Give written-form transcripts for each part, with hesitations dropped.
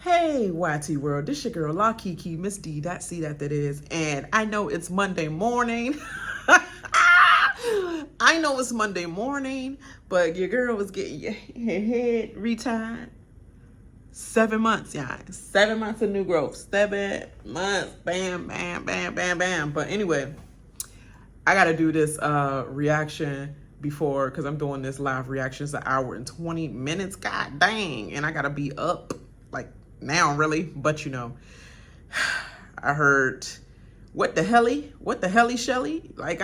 Hey YT world, this your girl La Kiki, Miss D, that C that is, and I know it's Monday morning. I know it's Monday morning, but your girl was getting your head retied. 7 months, y'all. 7 months of new growth. 7 months. Bam, bam, bam, bam, bam. But anyway, I gotta do this reaction before, because I'm doing this live reaction. It's 1 hour and 20 minutes. God dang. And I gotta be up like now, really. But you know, I heard what the helly Chelley. Like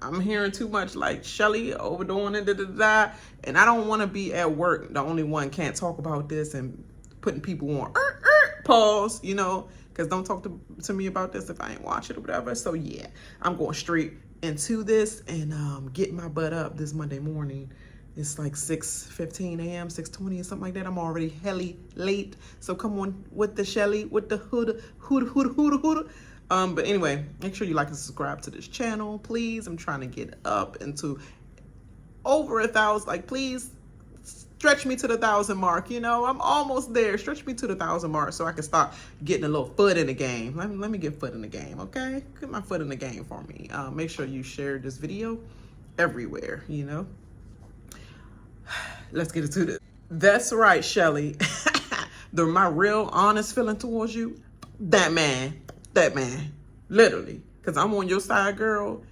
I'm hearing too much like Chelley overdoing it, and I don't want to be at work the only one can't talk about this and putting people on pause, you know, because don't talk to me about this if I ain't watch it or whatever. So yeah, I'm going straight into this and getting my butt up this Monday morning. It's like 6:15 a.m., 6:20 or something like that. I'm already helly late. So come on with the Chelley, with the Huda. But anyway, make sure you like and subscribe to this channel, please. I'm trying to get up into over 1,000. Like, please stretch me to the 1,000 mark. You know, I'm almost there. Stretch me to the 1,000 mark so I can start getting a little foot in the game. Let me get foot in the game, okay? Get my foot in the game for me. Make sure you share this video everywhere, you know. Let's get into this. That's right, Chelley. My real honest feeling towards you, that man, literally, because I'm on your side, girl.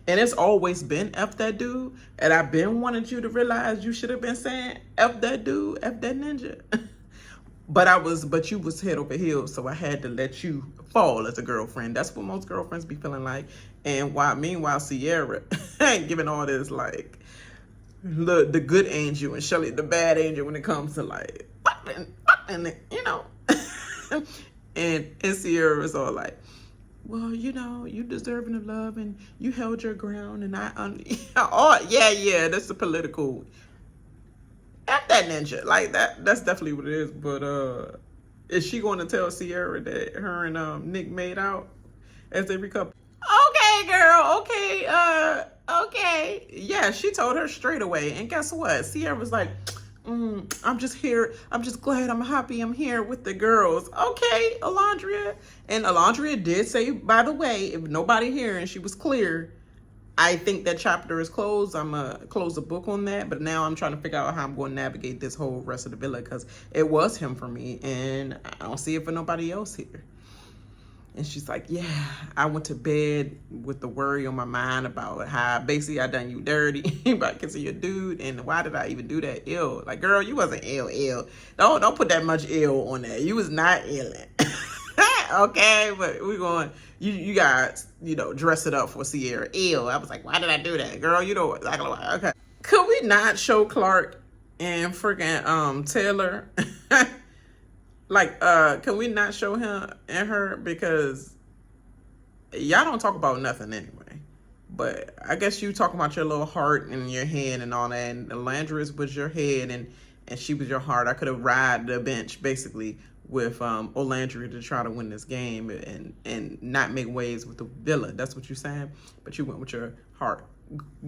And it's always been F that dude, and I've been wanting you to realize you should have been saying F that dude, F that ninja. but you was head over heels, so I had to let you fall as a girlfriend. That's what most girlfriends be feeling like. And meanwhile Cierra giving all this like the good angel and Chelley the bad angel when it comes to like fucking, you know. And Cierra was all like, well, you know, you deserving of love and you held your ground and oh yeah, that's the political F that ninja. Like that's definitely what it is. But is she going to tell Cierra that her and Nick made out as they recouple? Okay, girl, okay. Yeah, she told her straight away. And guess what? Cierra was like, I'm just here. I'm just glad. I'm happy. I'm here with the girls. Okay, Olandria. And Olandria did say, by the way, if nobody hearing, she was clear. I think that chapter is closed. I'm going to close the book on that. But now I'm trying to figure out how I'm going to navigate this whole rest of the villa, because it was him for me. And I don't see it for nobody else here. And she's like, yeah, I went to bed with the worry on my mind about how basically I done you dirty by kissing your dude. And why did I even do that? Ill. Like, girl, you wasn't ill. Don't put that much ill on that. You was not illin'. Okay, but we going, you guys, you know, dress it up for Cierra. Ill. I was like, why did I do that? Girl, you know exactly why. Okay. Could we not show Clarke and freaking Taylor? Like, can we not show him and her? Because y'all don't talk about nothing anyway. But I guess you talking about your little heart and your head and all that. And Olandria was your head and she was your heart. I could have ride the bench, basically, with Olandria to try to win this game and not make waves with the villa. That's what you're saying? But you went with your heart.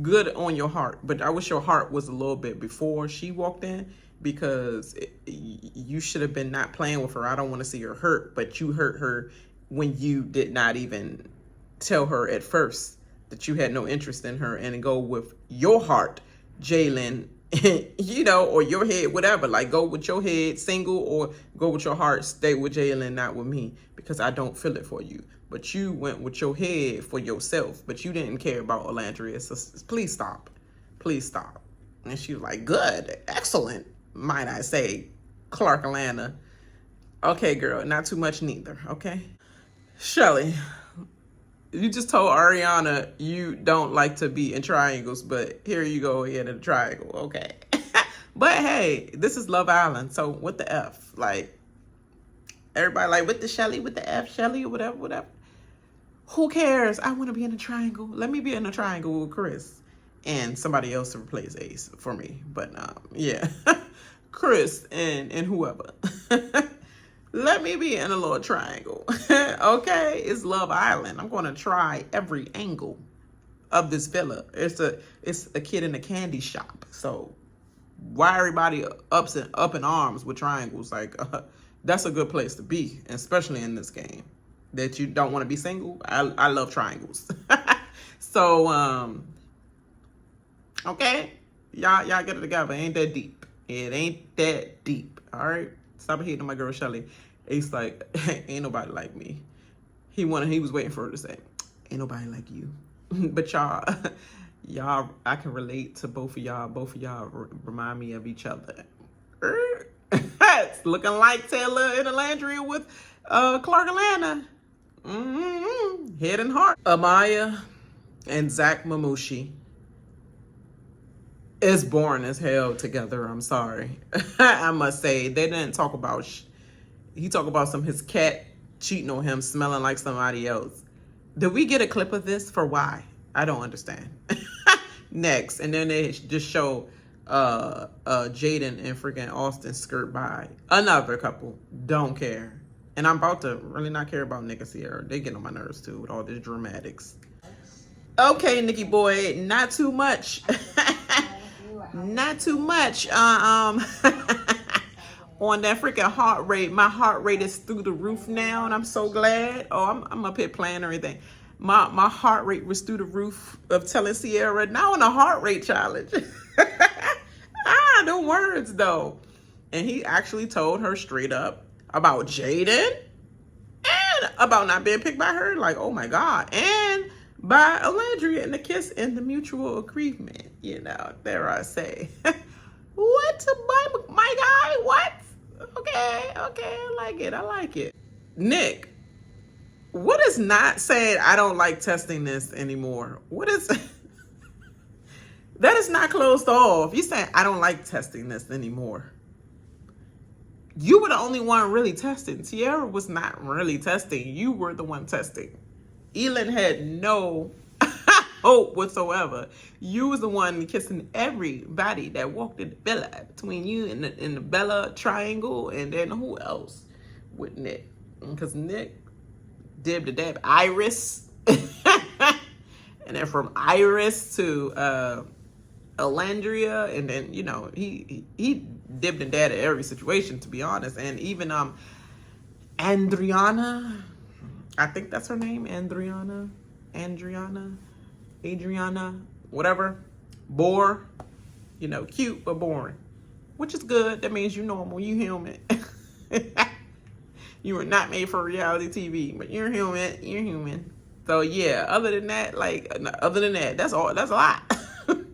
Good on your heart. But I wish your heart was a little bit before she walked in, because you should have been not playing with her. I don't want to see her hurt, but you hurt her when you did not even tell her at first that you had no interest in her, and go with your heart, Jalen, you know, or your head, whatever. Like, go with your head single, or go with your heart, stay with Jalen, not with me, because I don't feel it for you. But you went with your head for yourself, but you didn't care about Olandria. So please stop. Please stop. And she was like, good, excellent, might I say, Clarke Atlanta. Okay, girl, not too much neither, okay? Chelley, you just told Ariana you don't like to be in triangles, but here you go in a triangle, okay? But hey, this is Love Island, so what the F? Like, everybody like, with the Chelley, with the F, Chelley, whatever. Who cares? I want to be in a triangle. Let me be in a triangle with Chris and somebody else to replace Ace for me. But yeah, Chris and whoever. Let me be in a little triangle. Okay, it's Love Island. I'm going to try every angle of this villa. It's a kid in a candy shop. So why everybody up in arms with triangles? Like that's a good place to be, especially in this game. That you don't want to be single. I love triangles. So okay, y'all get it together. Ain't that deep? It ain't that deep. All right, stop hating on my girl Chelley. Ace like ain't nobody like me. He was waiting for her to say, ain't nobody like you. But y'all, I can relate to both of y'all. Both of y'all remind me of each other. It's looking like Taylor and Olandria with Clarke Atlanta. Head and heart. Amaya and Zach Mamushi is boring as hell together. I'm sorry. I must say, they didn't talk about, he talked about his cat cheating on him, smelling like somebody else. Did we get a clip of this? For why? I don't understand. Next. And then they just show Jaden and freaking Austin skirt by. Another couple. Don't care. And I'm about to really not care about Nick and Cierra. They get on my nerves too with all this dramatics. Okay, Nikki boy, not too much. Not too much. On that freaking heart rate. My heart rate is through the roof now, and I'm so glad. Oh, I'm up here playing everything. My heart rate was through the roof of telling Cierra, now on a heart rate challenge. The words though. And he actually told her straight up about Jaden and about not being picked by her. Like, oh my God. And by Olandria and the kiss and the mutual agreement. You know, there I say. What, my guy? What? Okay, I like it. Nick, what is not saying I don't like testing this anymore? What is... That is not closed off. You saying I don't like testing this anymore. You were the only one really testing. Cierra was not really testing. You were the one testing. Elan had no hope whatsoever. You was the one kissing everybody that walked in the villa between you and the Belle-A triangle, and then who else with Nick? Because Nick dib the dab Iris, and then from Iris to Olandria, and then you know he dipped and dabbed at every situation, to be honest. And even Andreina, I think that's her name, Adriana, whatever. Bore, you know, cute but boring, which is good. That means you're normal, you human. You were not made for reality TV, but you're human. So yeah, other than that, that's all. That's a lot.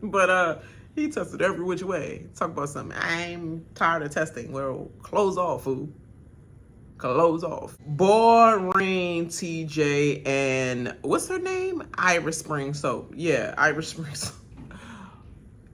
But he tested every which way. Talk about something. I'm tired of testing. Well, close off, fool. Close off. Boring TJ and what's her name? Iris Spring Soap. Yeah, Iris Spring Soap.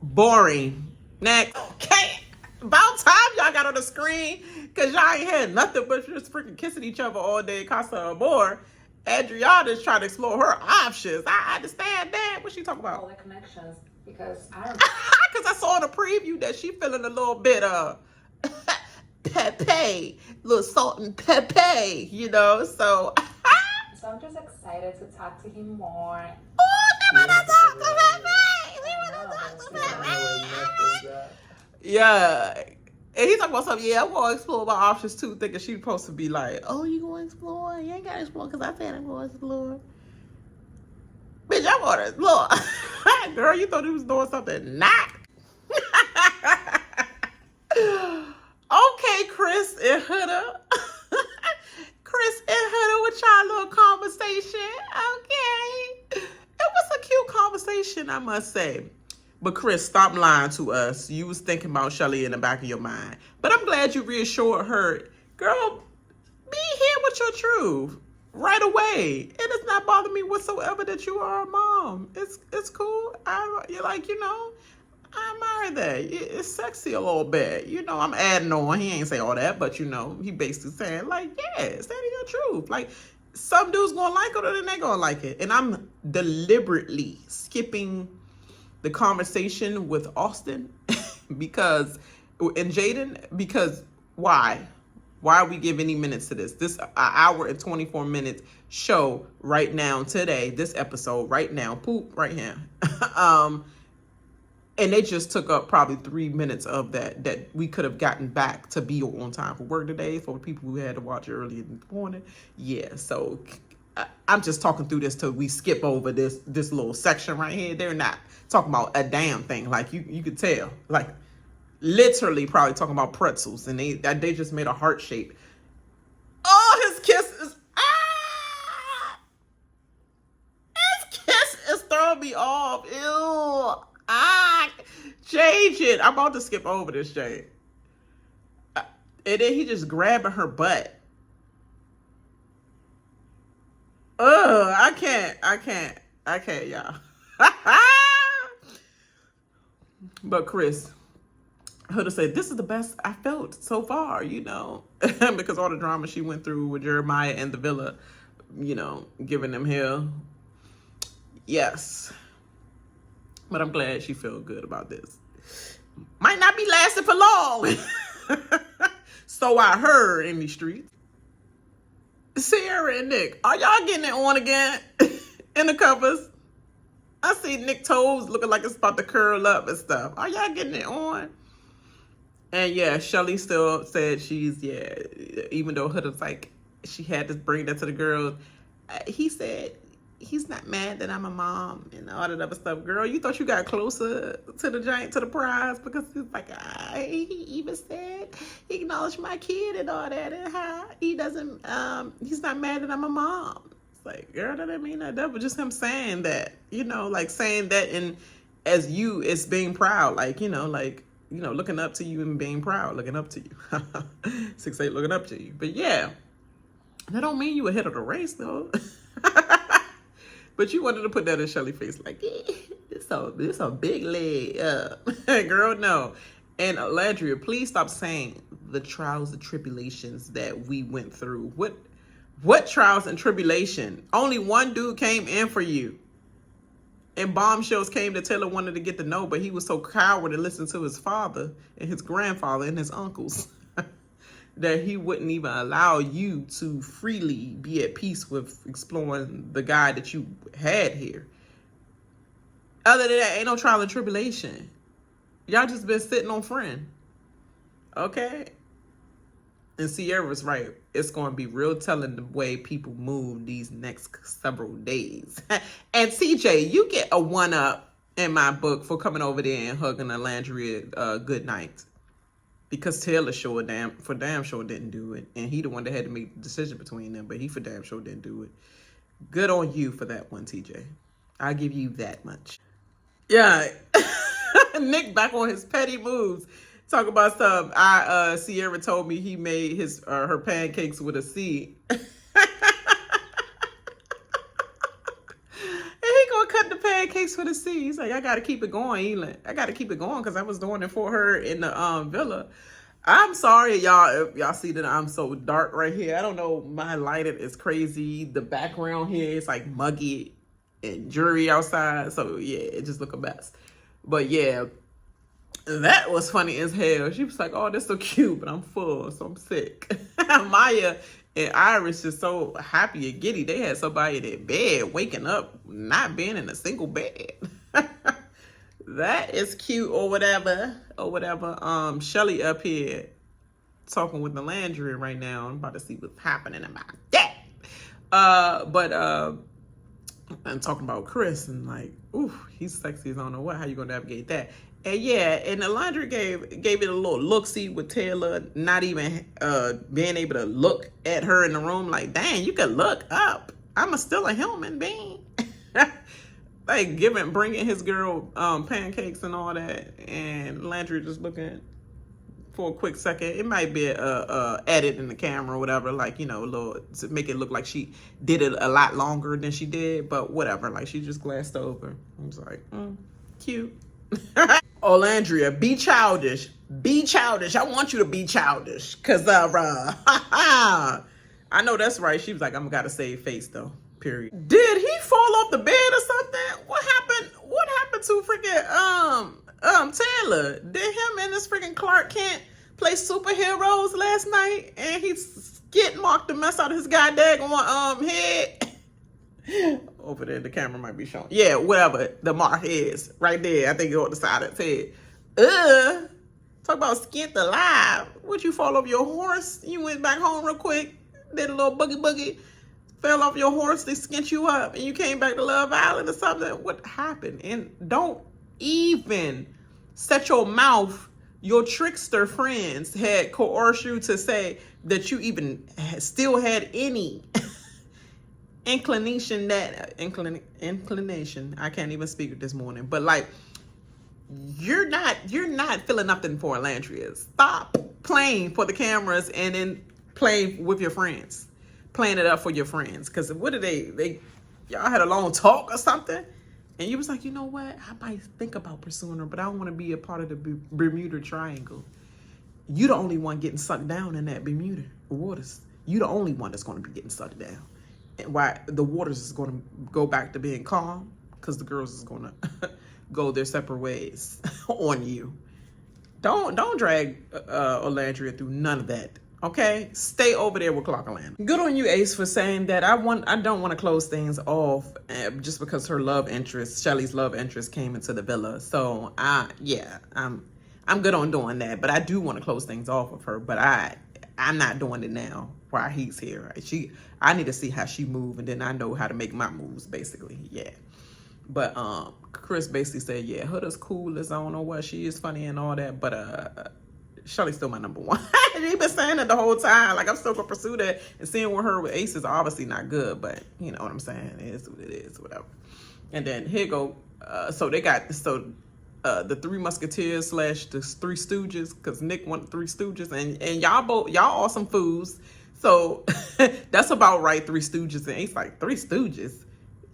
Boring. Next. Okay. About time y'all got on the screen, because y'all ain't had nothing but just freaking kissing each other all day. Casa Amor. Adriana's trying to explore her options. I understand that. What she talking about? All the connections. Because I don't because I saw in the preview that she feeling a little bit pepe, little salt and pepe, you know. So so I'm just excited to talk to him more. Oh, we wanna talk to Pepe. Yeah. And he talking about something. Yeah, I'm gonna explore my options too, thinking she's supposed to be like, oh, you gonna explore? You ain't gotta explore because I said I'm gonna explore. Bitch, I want to explore. Girl, you thought he was doing something not. Okay, Chris and Huda. Chris and Huda with y'all little conversation. Okay. It was a cute conversation, I must say. But Chris, stop lying to us. You was thinking about Chelley in the back of your mind. But I'm glad you reassured her. Girl, be here with your truth. Right away. It does not bother me whatsoever that you are a mom. It's cool. You're like, you know, I admire that. It's sexy a little bit. You know, I'm adding on. He ain't say all that, but you know, he basically saying like, yeah, say your truth. Like, some dudes gonna like it, or then they gonna like it. And I'm deliberately skipping the conversation with Austin and Jaden, because why? Why we give any minutes to this? This an hour and 24 minutes show right now today. This episode right now. Poop right here. And they just took up probably 3 minutes of that we could have gotten back to be on time for work today for people who had to watch early in the morning. Yeah, so I'm just talking through this till we skip over this little section right here. They're not talking about a damn thing. Like you could tell. Like literally probably talking about pretzels, and they just made a heart shape. Oh, his kiss is his kiss is throwing me off. Ew. Change it. I'm about to skip over this, Jay. And then he just grabbing her butt. I can't, y'all. But Chris, Huda said, this is the best I felt so far, because all the drama she went through with Jeremiah and the villa, giving them hell. Yes. But I'm glad she felt good about this. Might not be lasting for long. So I heard in these streets. Cierra and Nick, are y'all getting it on again? In the covers? I see Nick toes looking like it's about to curl up and stuff. Are y'all getting it on? And yeah, Chelley still said even though Huda's like, she had to bring that to the girls. He said, he's not mad that I'm a mom and all that other stuff. Girl, you thought you got closer to the giant, to the prize, because he's like, he even said he acknowledged my kid and all that, and how he doesn't, he's not mad that I'm a mom. It's like, girl, that didn't mean that. That was just him saying that, like saying that as you, it's being proud, looking up to you and being proud, looking up to you. 6'8", looking up to you. But yeah, that don't mean you ahead of the race though. But you wanted to put that in Chelley's face, like, it's a big leg. Girl, no. And Olandria, please stop saying the trials and tribulations that we went through. What trials and tribulation? Only one dude came in for you. And bombshells came to Taylor wanted to get to know, but he was so coward to listen to his father and his grandfather and his uncles that he wouldn't even allow you to freely be at peace with exploring the guy that you had here. Other than that, ain't no trial and tribulation. Y'all just been sitting on friend. Okay? And Sierra's right. It's going to be real telling the way people move these next several days. And CJ, you get a 1-up in my book for coming over there and hugging Olandria good night. Because Taylor for damn sure didn't do it. And he the one that had to make the decision between them. But he for damn sure didn't do it. Good on you for that one, TJ. I'll give you that much. Yeah. Nick back on his petty moves. Talk about stuff. Cierra told me he made her pancakes with a C. And he gonna cut the pancakes with a C. He's like, I gotta keep it going, Elan. I gotta keep it going because I was doing it for her in the villa. I'm sorry, y'all, if y'all see that I'm so dark right here. I don't know, my lighting is crazy. The background here is like muggy and dreary outside. So yeah, it just look a mess. But yeah, that was funny as hell. She was like, oh, that's so cute, but I'm full, so I'm sick. Amaya and Iris is so happy and giddy. They had somebody in their bed waking up, not being in a single bed. That is cute or whatever. Chelley up here talking with Olandria right now. I'm about to see what's happening about that. I'm talking about Chris and like, ooh, he's sexy as I don't know what. How you gonna navigate that? And yeah, and Olandria gave it a little look-see with Taylor not even being able to look at her in the room. Like, dang, you could look up. I'm still a human being. Like bringing his girl pancakes and all that, and Olandria just looking for a quick second. It might be a edit in the camera or whatever, like, a little to make it look like she did it a lot longer than she did, but whatever. Like she just glanced over. I was like, cute. Olandria, be childish. Be childish. I want you to be childish. Cause I know that's right. She was like, I'm gotta save face though. Period. Did he fall off the bed or something? What happened to freaking Taylor? Did him and this freaking Clarke Kent play superheroes last night, and he skit marked the mess out of his goddamn head. Over there, the camera might be showing. Yeah, whatever the mark is, right there. I think it's on the side of his head. Talk about skint alive. Would you fall off your horse? You went back home real quick, did a little boogie, fell off your horse, they skint you up, and you came back to Love Island or something. What happened? And don't even set your mouth. Your trickster friends had coerced you to say that you even still had any inclination. I can't even speak this morning, but like, you're not feeling nothing for Olandria. Stop playing for the cameras and then playing with your friends, playing it up for your friends. Because what did y'all had a long talk or something, and you was like, you know what, I might think about pursuing her, but I don't want to be a part of the Bermuda Triangle. You the only one getting sucked down in that Bermuda waters. You the only one that's going to be getting sucked down. And why the waters is going to go back to being calm, because the girls is going to go their separate ways on you. Don't drag Olandria through none of that. Okay, stay over there with Clarke Atlanta. Good on you, Ace, for saying that. I don't want to close things off just because her love interest, Chelley's love interest, came into the villa. So I'm good on doing that. But I do want to close things off with her. But I'm not doing it now while he's here. I need to see how she move, and then I know how to make my moves. Basically, yeah. But Chris basically said, yeah, Huda's cool as I don't know what, she is funny and all that, but Chelley's still my number one. He been saying that the whole time. Like, I'm still gonna pursue that, and seeing with her with Ace is obviously not good, but you know what I'm saying. It is what it is, whatever. And then here go. So they got the Three Musketeers / the Three Stooges, because Nick wanted Three Stooges, and y'all awesome fools. So that's about right. Three Stooges, and Ace like, Three Stooges.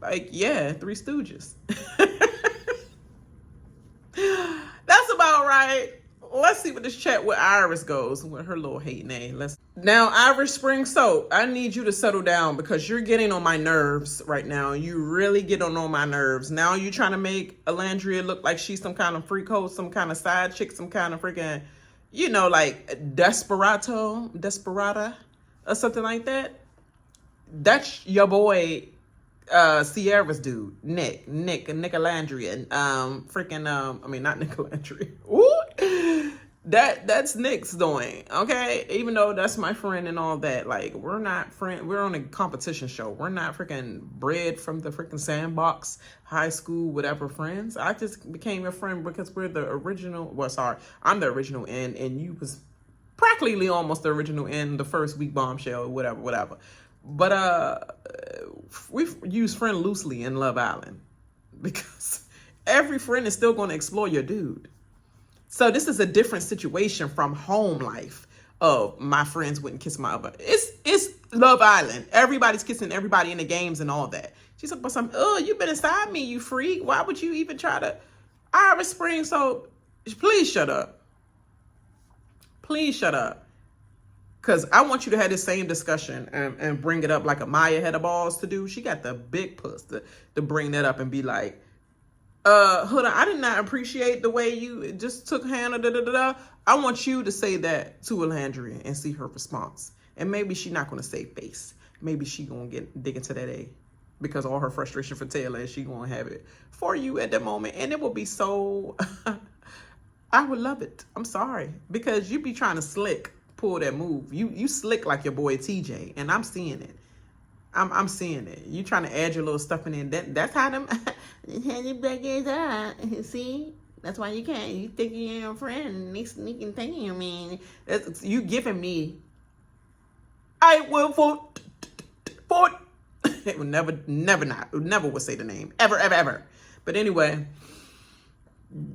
Like, yeah, Three Stooges. That's about right. Let's see what this chat with Iris goes, with her little hate name. Now, Irish Spring Soap, I need you to settle down, because you're getting on my nerves right now. You really get on my nerves. Now you're trying to make Olandria look like she's some kind of freak hoe, some kind of side chick, some kind of freaking, you know, like desperata, or something like that. That's your boy, Cierra's dude, Nick Olandria, I mean, not Nick Olandria. Ooh, that's Nick's doing, okay? Even though that's my friend and all that, like, we're not friends. We're on a competition show. We're not freaking bred from the freaking sandbox, high school, whatever friends. I just became your friend because we're the original. Well, sorry, I'm the original N, and you was practically almost the original N, the first week bombshell, whatever. But we use friend loosely in Love Island, because every friend is still going to explore your dude. So this is a different situation from home life of my friends wouldn't kiss my other. It's Love Island. Everybody's kissing everybody in the games and all that. She's talking about something. Oh, you've been inside me, you freak. Why would you even try to? Irish Spring Soap, please shut up. Please shut up. Because I want you to have the same discussion and bring it up like Amaya had the balls to do. She got the big puss to bring that up and be like, Huda, I did not appreciate the way you just took Hannah, I want you to say that to Olandria and see her response. And maybe she's not going to save face. Maybe she going to dig into that A. Because all her frustration for Taylor, and she going to have it for you at that moment. And it will be so, I would love it. I'm sorry. Because you be trying to pull that move. You slick like your boy TJ, and I'm seeing it. I'm seeing it. You trying to add your little stuff in there. That's how them handbaggies are. See? That's why you can't. You think you're your friend, and they sneaking thinking, I mean, you giving me. I will vote. It would never would say the name. Ever. But anyway,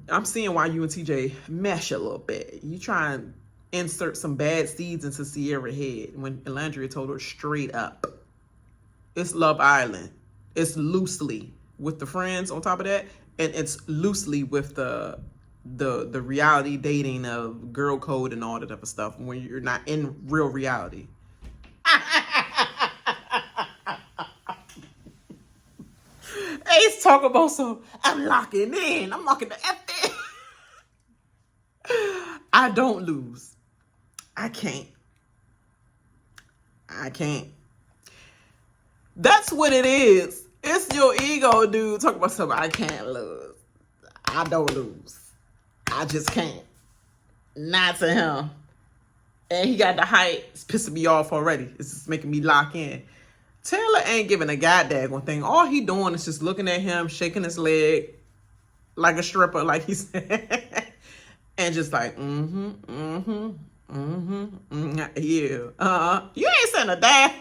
I'm seeing why you and TJ mesh a little bit. You try and insert some bad seeds into Cierra's head when Olandria told her straight up. It's Love Island. It's loosely with the friends on top of that, and it's loosely with the reality dating of girl code and all that other stuff when you're not in real reality. Ace talk about I'm locking the F in. I don't lose. I can't. I can't. That's what it is. It's your ego, dude. Talk about something. I can't lose. I don't lose. I just can't. Not to him. And he got the height. It's pissing me off already. It's just making me lock in. Taylor ain't giving a goddamn thing. All he doing is just looking at him, shaking his leg like a stripper, like he said. And just like, yeah. You ain't saying a damn.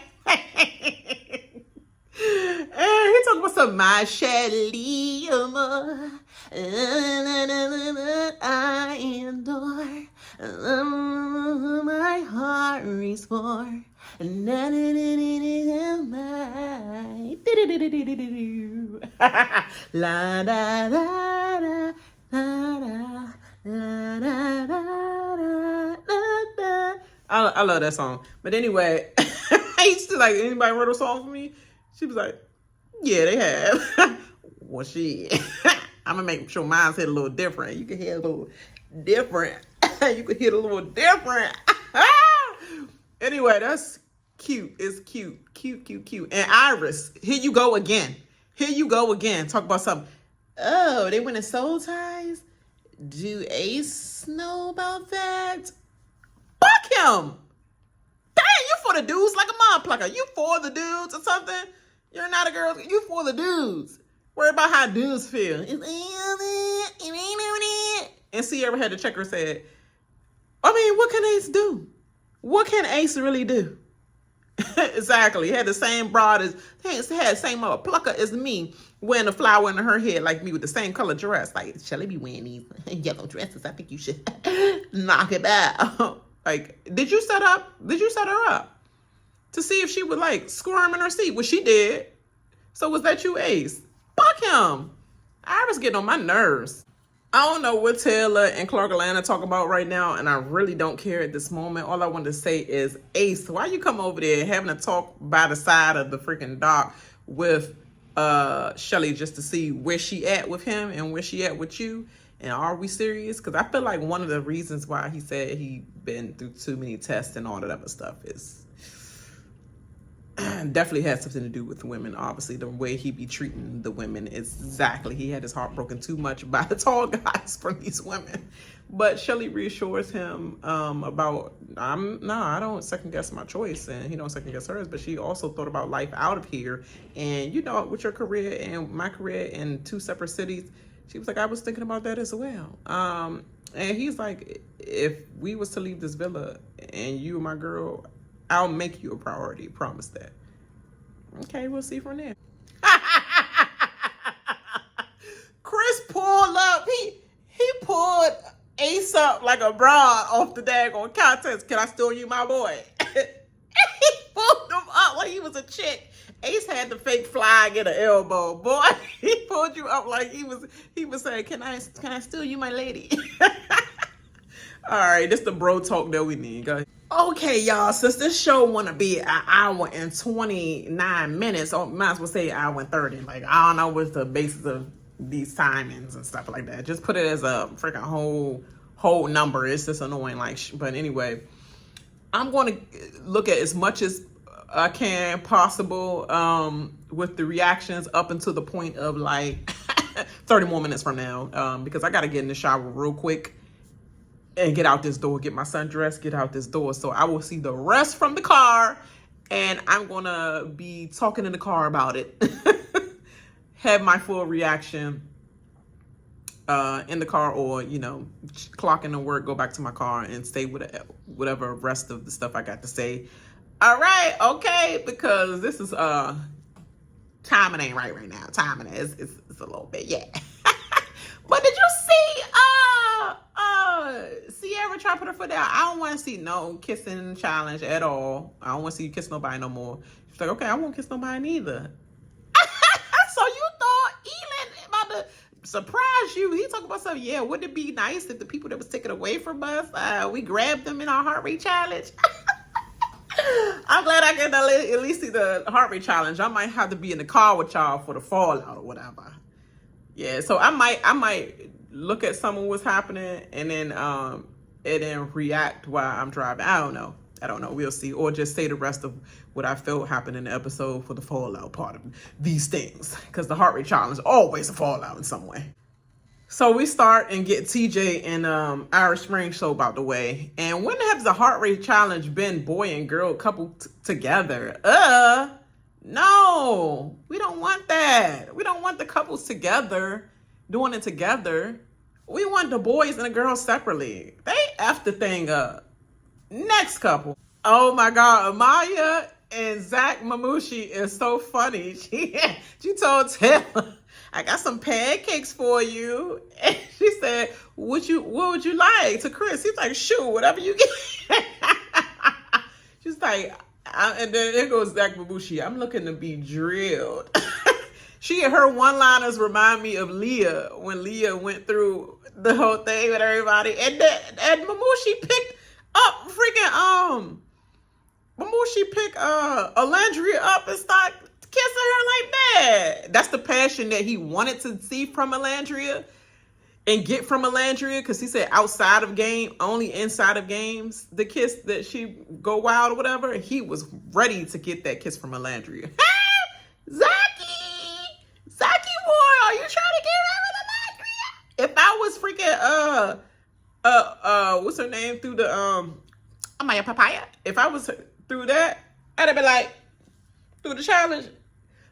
And he talking about some my Chelley, I adore, my heart is for. La da da da da da. I love that song. But anyway, I used to like, anybody wrote a song for me? She was like, yeah, they have. Well, shit. I'm going to make sure mine's hit a little different. You can hear a little different. You can hear a little different. Anyway, that's cute. It's cute. Cute. And Iris, here you go again. Talk about something. Oh, they went in soul ties? Do Ace know about that? Fuck him! Dang, you for the dudes like a mom plucker. You for the dudes or something? You're not a girl. You for the dudes. Worry about how dudes feel. And Cierra had to check her said, I mean, what can Ace do? What can Ace really do? Exactly. He had the same broad as, had the same plucker as me, wearing a flower in her head like me with the same color dress. Like, Chelley be wearing these yellow dresses. I think you should knock it out. Like, did you set her up to see if she would like squirm in her seat? Well, she did. So was that you, Ace? Fuck him. Iris getting on my nerves. I don't know what Taylor and Clarke Atlanta talk about right now, and I really don't care at this moment. All I want to say is, Ace, why you come over there having a talk by the side of the freaking dock with Chelley just to see where she at with him and where she at with you? And are we serious? Because I feel like one of the reasons why he said he been through too many tests and all that other stuff is definitely has something to do with women. Obviously, the way he be treating the women is exactly. He had his heart broken too much by the tall guys from these women. But Chelley reassures him about, I don't second guess my choice, and he don't second guess hers. But she also thought about life out of here, and you know, with your career and my career in two separate cities, she was like, I was thinking about that as well. And he's like, if we was to leave this villa and you and my girl, I'll make you a priority. Promise that. Okay, we'll see from there. Chris pulled up. He pulled Ace up like a broad off the daggone contest. Can I steal you, my boy? He pulled him up like he was a chick. Ace had the fake flag in the elbow, boy. He pulled you up like he was saying, Can I steal you, my lady? All right, this the bro talk that we need. Go ahead. Okay, y'all, since this show want to be an hour and 29 minutes, or might as well say an hour and 30. Like, I don't know what's the basis of these timings and stuff like that. Just put it as a freaking whole number. It's just annoying. Like, but anyway, I'm going to look at as much as I can possible with the reactions up until the point of like 30 more minutes from now, because I got to get in the shower real quick and get out this door, get my son dressed, get out this door. So I will see the rest from the car, and I'm going to be talking in the car about it. Have my full reaction in the car, or, you know, clock in to work, go back to my car and say whatever rest of the stuff I got to say. All right, okay, because this is, timing ain't right now. Timing is it's a little bit, yeah. But did you see, Cierra try to put her foot down? I don't want to see no kissing challenge at all. I don't want to see you kiss nobody no more. She's like, okay, I won't kiss nobody neither. So you thought Elan about to surprise you? He talking about something. Yeah, wouldn't it be nice if the people that was taken away from us, we grabbed them in our heart rate challenge? I'm glad I can at least see the heart rate challenge. I might have to be in the car with y'all for the fallout or whatever. Yeah, so I might look at some of what's happening and then and then react while I'm driving. I don't know. We'll see. Or just say the rest of what I felt happened in the episode for the fallout part of these things. Because the heart rate challenge is always a fallout in some way. So we start and get TJ and Irish Spring soap out the way. And when has the heart rate challenge been boy and girl couple together? No. We don't want that. We don't want the couples together, doing it together. We want the boys and the girls separately. They F the thing up. Next couple. Oh my God, Amaya and Zach Mamushi is so funny. She told Taylor, I got some pancakes for you. And she said, what would you like? To Chris. He's like, shoot, whatever you get. She's like, and then there goes Zach Mamushi. I'm looking to be drilled. Her one-liners remind me of Leah when Leah went through the whole thing with everybody. And Mamushi picked up freaking Mamushi picked Olandria up and started kissing her like that. That's the passion that he wanted to see from Olandria and get from Olandria, because he said outside of game, only inside of games, the kiss that she go wild or whatever. He was ready to get that kiss from Olandria. Zaki boy, are you trying to get rid of Olandria? If I was freaking what's her name through the Amaya Papaya? If I was through that, I'd have been like, through the challenge,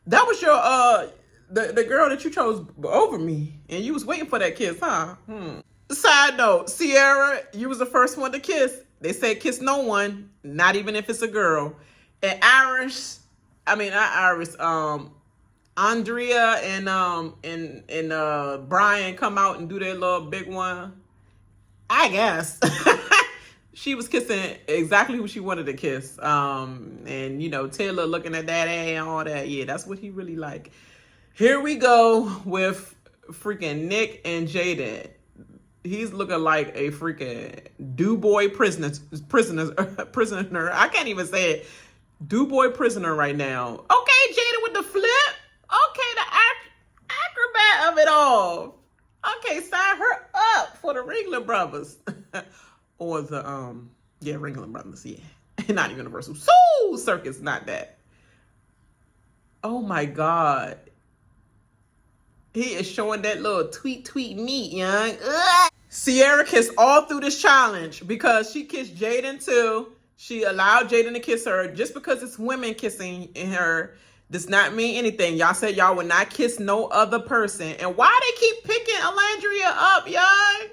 that was your the girl that you chose over me, and you was waiting for that kiss, huh? Side note, Cierra, you was the first one to kiss. They said kiss no one, not even if it's a girl. And Andrea and Bryan come out and do their little big one. I guess. She was kissing exactly who she wanted to kiss. And, Taylor looking at that and all that. Yeah, that's what he really like. Here we go with freaking Nick and Jaden. He's looking like a freaking do-boy prisoner. I can't even say it. Do-boy prisoner right now. Okay, Jaden with the flip. Okay, the acrobat of it all. Okay, sign her up for the Ringling Brothers. Or the, Ringling Brothers, yeah. Not Universal Soul Circus, not that. Oh my God. He is showing that little tweet meat, young. Ugh. Cierra kissed all through this challenge because she kissed Jaden too. She allowed Jaden to kiss her. Just because it's women kissing her does not mean anything. Y'all said y'all would not kiss no other person. And why they keep picking Olandria up, y'all?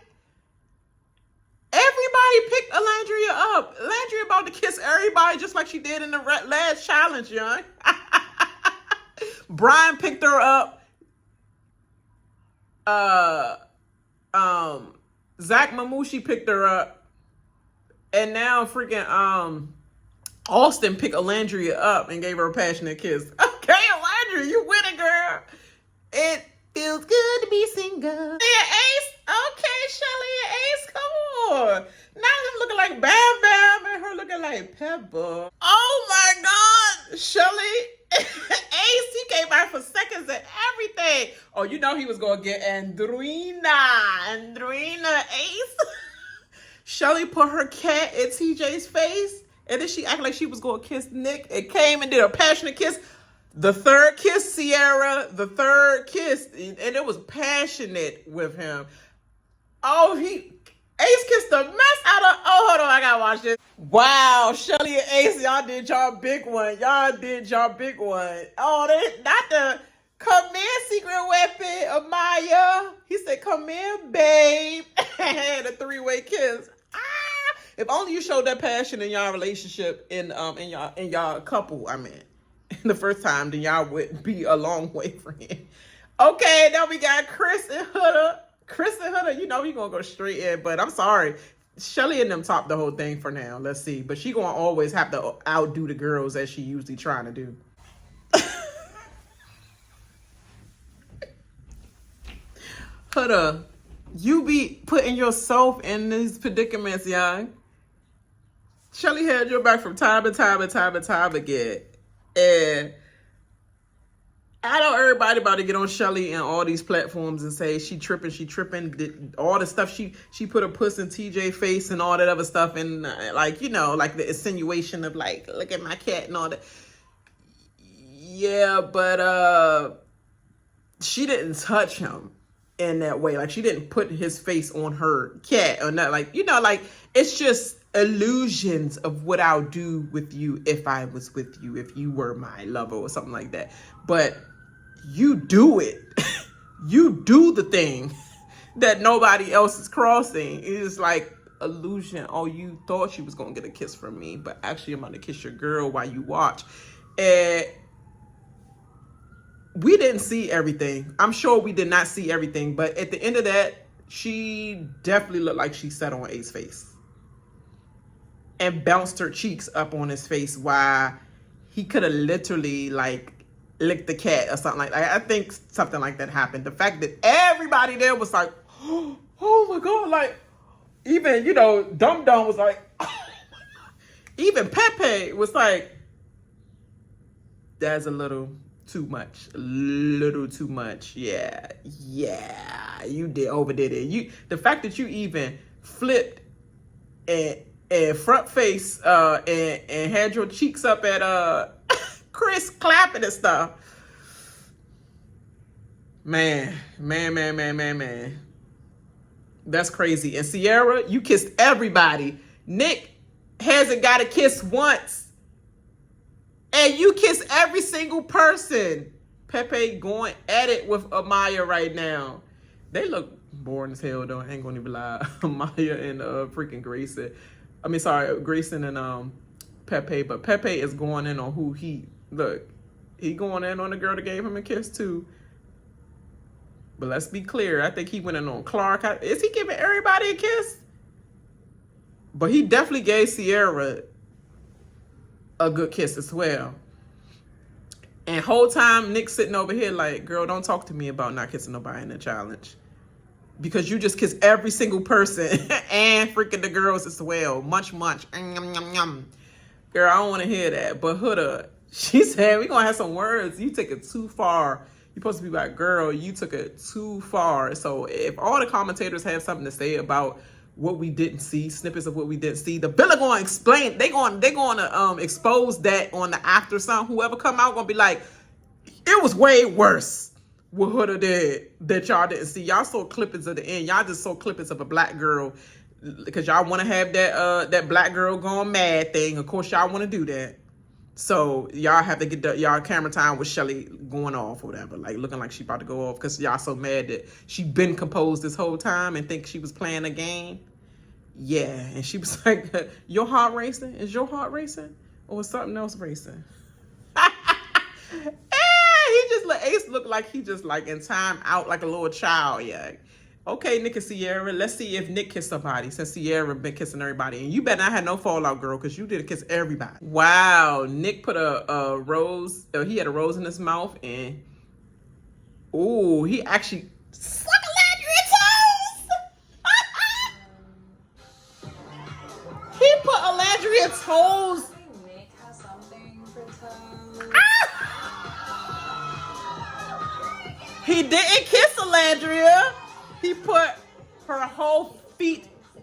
Everybody picked Olandria up. Olandria about to kiss everybody just like she did in the last challenge, young. Bryan picked her up. Zach Mamushi picked her up. And now freaking Austin picked Olandria up and gave her a passionate kiss. Okay, Olandria, you winning, girl. It feels good to be single. Yeah, Ace. Okay, Chelley and Ace, come on. Now him looking like Bam Bam and her looking like Pepper. Oh my God, Chelley. Ace, he came out for seconds and everything. Oh, he was going to get Andreina, Ace. Chelley put her cat in TJ's face, and then she acted like she was going to kiss Nick and came and did a passionate kiss. The third kiss, Cierra, and it was passionate with him. Oh, Ace kissed the mess out of, hold on, I gotta watch this. Wow, Chelley and Ace, y'all did y'all big one. Oh, not the come in secret weapon, Amaya. He said, come in, babe. And a three-way kiss. If only you showed that passion in y'all relationship, in y'all couple, the first time, then y'all would be a long way friend. Okay, now we got Chris and Huda. We gonna go straight in, but I'm sorry. Chelley and them top the whole thing for now. Let's see. But she gonna always have to outdo the girls as she usually trying to do. Huda, you be putting yourself in these predicaments, young. Chelley had your back from time and time again. And I know everybody about to get on Chelley and all these platforms and say she tripping. All the stuff she put a puss in TJ face and all that other stuff, and like, you know, like the insinuation of like, look at my cat and all that. Yeah, but she didn't touch him in that way. Like, she didn't put his face on her cat or not. Like, you know, like, it's just illusions of what I'll do with you if I was with you, if you were my lover or something like that. But you do it. You do the thing that nobody else is crossing. It's like illusion. Oh, you thought she was going to get a kiss from me, but actually I'm going to kiss your girl while you watch. And we didn't see everything. I'm sure we did not see everything, but at the end of that, she definitely looked like she sat on Ace's face and bounced her cheeks up on his face while he could have literally like licked the cat or something like that. I think something like that happened. The fact that everybody there was like, oh my God, like, even, you know, Dum Dum was like, even Pepe was like, that's a little too much. A little too much. Yeah. You overdid it. The fact that you even flipped and front face and had your cheeks up at Chris clapping and stuff. Man. That's crazy. And Cierra, you kissed everybody. Nick hasn't got a kiss once. And you kiss every single person. Pepe going at it with Amaya right now. They look boring as hell, though. I ain't gonna even lie. Amaya and freaking Gracyn. I mean, sorry, Gracyn and Pepe. But Pepe is going in on who he... Look, he going in on the girl that gave him a kiss, too. But let's be clear. I think he went in on Clarke. Is he giving everybody a kiss? But he definitely gave Cierra a good kiss as well. And whole time Nick's sitting over here like, girl, don't talk to me about not kissing nobody in the challenge, because you just kiss every single person and freaking the girls as well. Munch. Girl, I don't want to hear that. But Huda, she said, we're gonna have some words. You took it too far. You're supposed to be like, girl, you took it too far. So if all the commentators have something to say about what we didn't see, snippets of what we didn't see, the bill are going to explain. They're going to expose that on the after sun. Whoever come out going to be like, it was way worse what Huda did that y'all didn't see. Y'all saw clippings of the end. Y'all just saw clippings of a black girl because y'all want to have that black girl going mad thing. Of course, y'all want to do that. So y'all have to get y'all camera time with Chelley going off or whatever, like looking like she about to go off because y'all so mad that she been composed this whole time and think she was playing a game. Yeah, and she was like, your heart racing? Is your heart racing? Or is something else racing? He just let Ace look like he just like in time out like a little child, yeah. Okay, Nick and Cierra, let's see if Nick kissed somebody since Cierra been kissing everybody. And you better not have no fallout, girl, because you did kiss everybody. Wow, Nick put a rose, he had a rose in his mouth, and ooh, he actually sucked Olandria's toes. He put Olandria's toes. Nick has something for toes. He didn't kiss Olandria. He put her whole feet in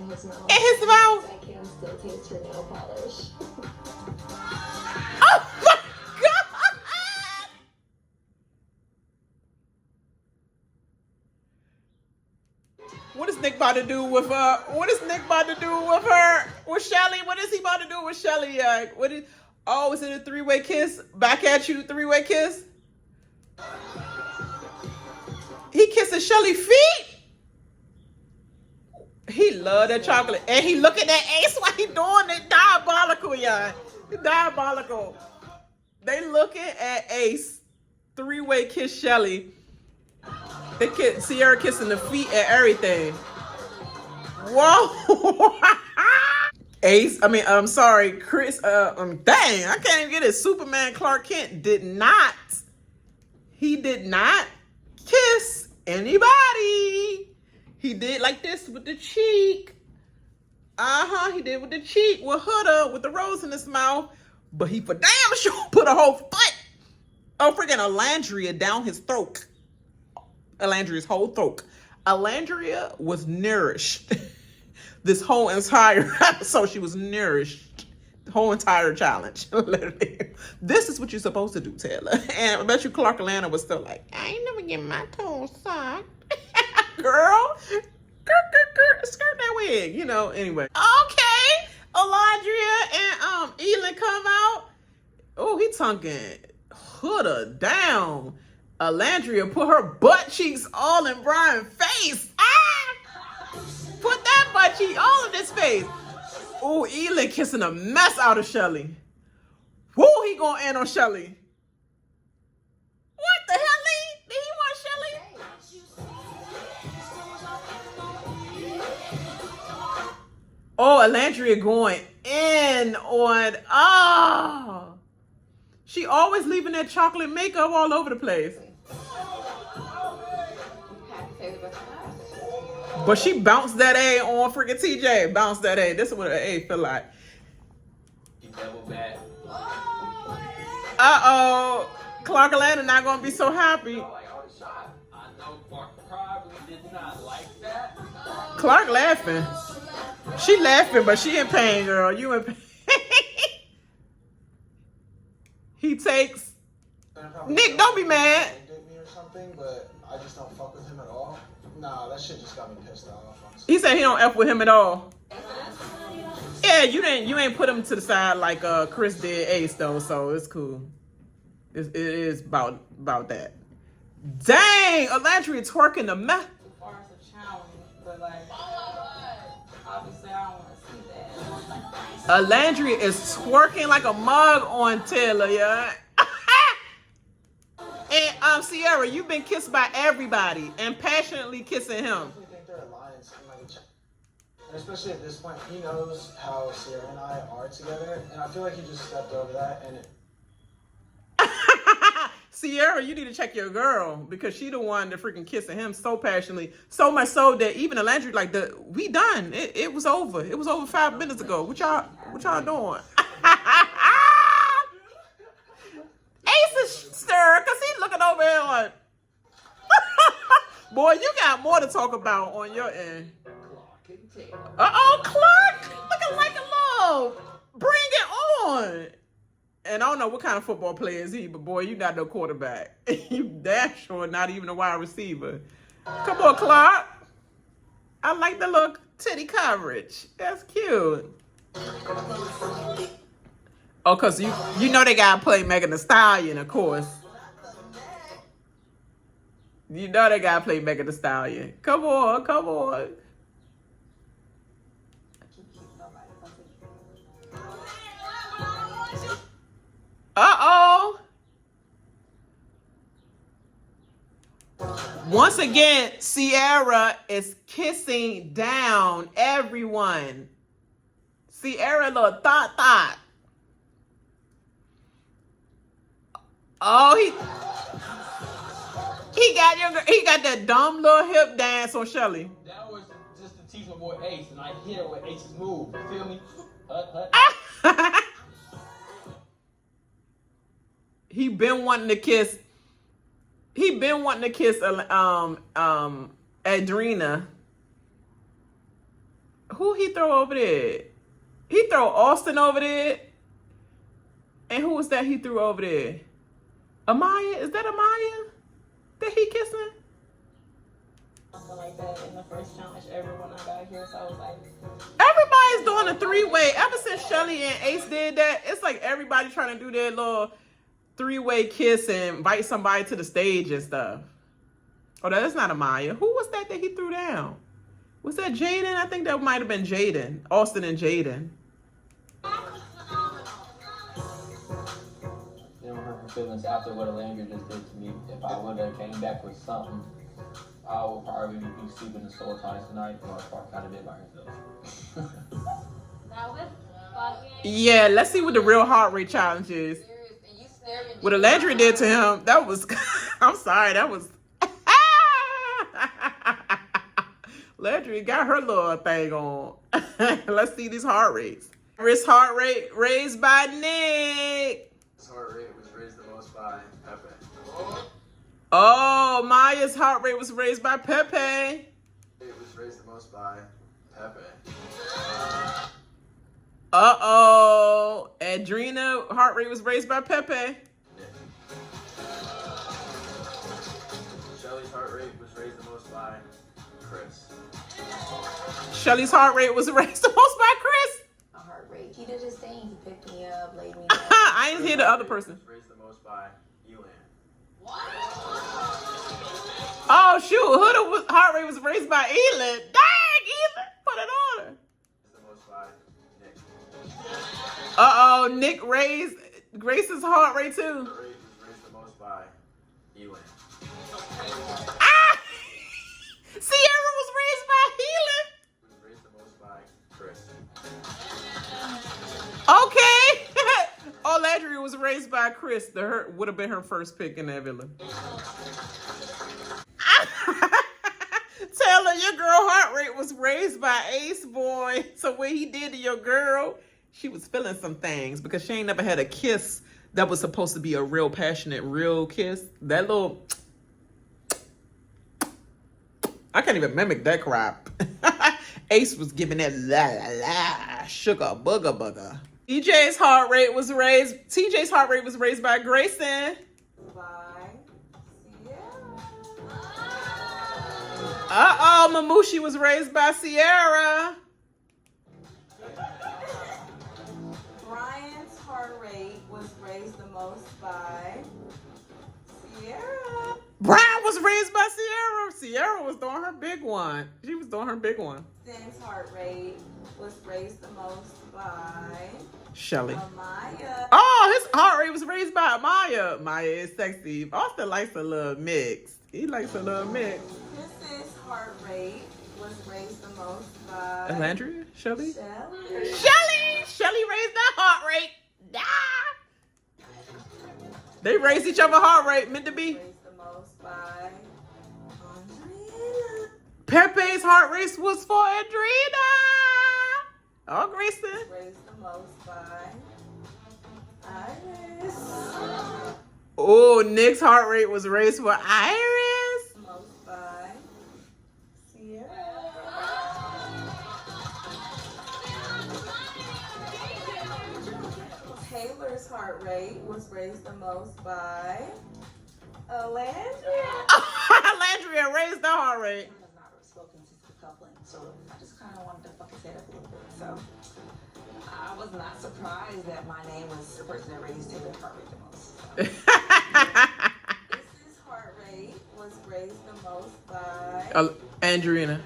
his mouth. In his mouth. I can still taste her nail polish. Oh my God! What is Nick about to do with what is Nick about to do with her? With Chelley? What is he about to do with Chelley? Oh, is it a three-way kiss? Back at you, three-way kiss? He kissing Chelley feet. He love that chocolate. And he looking at Ace while he doing it. Diabolical, y'all. Diabolical. They looking at Ace. Three-way kiss Chelley. They kiss Cierra kissing the feet and everything. Whoa. Ace, I'm sorry, Chris, dang, I can't even get it. Superman Clarke Kent did not kiss anybody. He did like this with the cheek. He did with the cheek with Huda with the rose in his mouth. But he for damn sure put a whole foot Oh, freaking Olandria down his throat. Olandria's whole throat. Olandria was nourished. This whole entire episode, she was nourished. The whole entire challenge. Literally. This is what you're supposed to do, Taylor. And I bet you Clarke and Lana was still like, I ain't never get my toes sucked. Girl, skirt that wig, you know, anyway. Okay, Olandria and Elan come out. Oh, he tonguing Huda down. Olandria put her butt cheeks all in Bryan's face. Ah! Put that butt cheek all in his face. Oh, Elan kissing a mess out of Chelley. Woo, he gonna end on Chelley. What the hell, Lee? Did he want Chelley? Oh, Olandria going in on, she always leaving that chocolate makeup all over the place. But she bounced that A on freaking TJ. Bounced that A. This is what an A feel like. Uh-oh. Clarke and Lana not gonna be so happy. Clarke laughing. She laughing, but she in pain, girl. You in pain. He takes. Nick, don't be mad. Me or something, but I just don't fuck with him at all. Nah, that shit just got me pissed off. He said he don't F with him at all. Yeah, you ain't put him to the side like Chris did Ace though, so it's cool. It is about that. Dang, Olandria twerking the mess. As far as a challenge, but like, obviously I don't want to see that. Olandria is twerking like a mug on Taylor, yeah. And Cierra, you've been kissed by everybody and passionately kissing him. I think they're alliance, and especially at this point, he knows how Cierra and I are together, and I feel like he just stepped over that. And Cierra, you need to check your girl because she the one that freaking kissing him so passionately, so much so that even Olandria like we done. It was over. It was over 5 minutes ago. What y'all doing? Ace is stirred because he's looking over here like, boy, you got more to talk about on your end. Uh-oh, Clarke, looking like a love. Bring it on. And I don't know what kind of football player is he, but boy, you got no quarterback. You damn sure not even a wide receiver. Come on, Clarke. I like the little titty coverage. That's cute. Oh, because you know they got to play Megan Thee Stallion, of course. You know they got to play Megan Thee Stallion. Come on, come on. Uh-oh. Once again, Cierra is kissing down everyone. Cierra little thought. Oh, he got that dumb little hip dance on Chelley. That was just to teach my boy Ace, and I hit it with Ace's move. You feel me? He been wanting to kiss Andreina. Who he throw over there? He throw Austin over there. And who was that he threw over there? Amaya? Is that Amaya that he kissing? Something like that in the first challenge. Everyone I got here, so I was like, everybody's doing a three-way. Ever since Chelley and Ace did that, it's like everybody trying to do their little three-way kiss and invite somebody to the stage and stuff. Oh, that's not Amaya. Who was that he threw down? Was that Jaden? I think that might have been Jaden. Austin and Jaden. You know, her feelings after what Olandria just did to me. If I would have came back with something, I would probably be sleeping in soul ties tonight, or Clarke kind of did by herself. That was fucking. Yeah, let's see what the real heart rate challenge is. What Olandria did to him, that was, I'm sorry, that was, Olandria got her little thing on. Let's see these heart rates. Wrist heart rate raised by Nick. his heart rate was raised the most by Pepe. Oh, Maya's heart rate was raised by Pepe. It was raised the most by Pepe. Uh-oh. Andreina heart rate was raised by Pepe. Nick. Chelley's heart rate was raised the most by Chris. Shelley's heart rate was raised the most by Chris. My heart rate. He did his thing. He picked me up, laid me down. I didn't hear the other person. Was raised the most by Elan. Oh, shoot. Huda heart rate was raised by Elan. Dang, Elan. Put it on her. The most by Nick. Uh-oh. Nick raised Grace's heart rate, too. Her rate was raised the most by Elan. Ah! Cierra was raised by Elan. Was raised the most by Chris. Okay. Olandria was raised by Chris. Would have been her first pick in that villa. Taylor, your girl heart rate was raised by Ace Boy. So what he did to your girl, she was feeling some things because she ain't never had a kiss that was supposed to be a real passionate, real kiss. That little... I can't even mimic that crap. Ace was giving that la la la, sugar booger booger. TJ's heart rate was raised by Gracyn. By Sierra. Uh-oh, Mamushi was raised by Cierra. Bryan's heart rate was raised the most by Sierra. Bryan was raised by Cierra. Cierra was doing her big one. She was doing her big one. Sin's heart rate was raised the most by Chelley. Amaya. Oh, his heart rate was raised by Amaya. Amaya is sexy. Austin likes a little mix. He likes a little mix. Chris's heart rate was raised the most by Olandria? Chelley? Chelley. Chelley raised that heart rate. Ah! They raised each other's heart rate, meant to be. Raised the most by Andreina. Pepe's heart rate was for Andreina. Oh, Gracyn. Raised the most by Iris. Oh, Nick's heart rate was raised for Iris. Most by Sierra. Taylor's heart rate was raised the most by Olandria. Olandria raised the heart rate. I have not spoken since the coupling, so I just kind of wanted to fucking set up a little bit. So I was not surprised that my name was the person that raised Taylor's heart rate the most. So. This heart rate was raised the most by Andreina.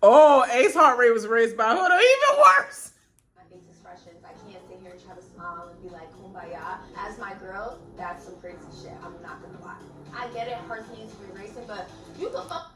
Oh, Ace's heart rate was raised by Huda. Even worse. My face expressions. I can't sit here and try to smile and be like kumbaya. As my girl, that's some crazy shit. I'm not gonna lie. I get it, hearts need to be racing, but you can fuck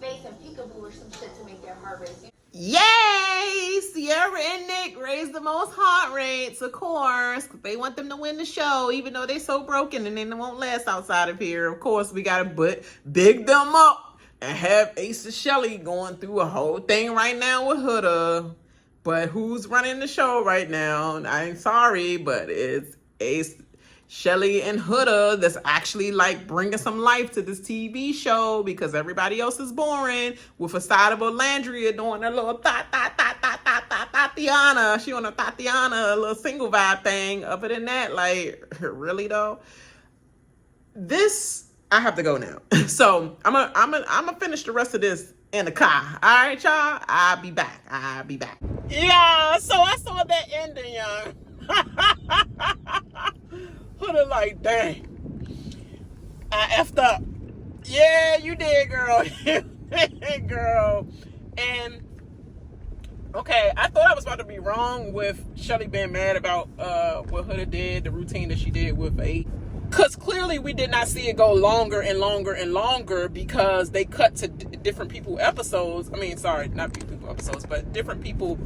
face and peekaboo or some shit to make their heart race. Yay! Cierra and Nick raised the most heart rates, of course. They want them to win the show, even though they're so broken and they won't last outside of here. Of course, we gotta big them up and have Ace and Chelley going through a whole thing right now with Huda. But who's running the show right now? I'm sorry, but it's Ace, Chelley, and Huda that's actually like bringing some life to this TV show because everybody else is boring with a side of Olandria doing a little Tatiana. She on a Tatiana, a little single vibe thing. Other than that, like, really though? I have to go now. So I'm gonna finish the rest of this in the car. All right, y'all? I'll be back. Yeah, so I saw that ending, y'all. Put it like, dang, I effed up. Yeah, you did, girl. You did, girl. And okay, I thought I was about to be wrong with Chelley being mad about what Huda did, the routine that she did with 8. Because clearly we did not see it go longer and longer and longer because they cut to different people episodes. I mean, sorry, not people episodes, but different people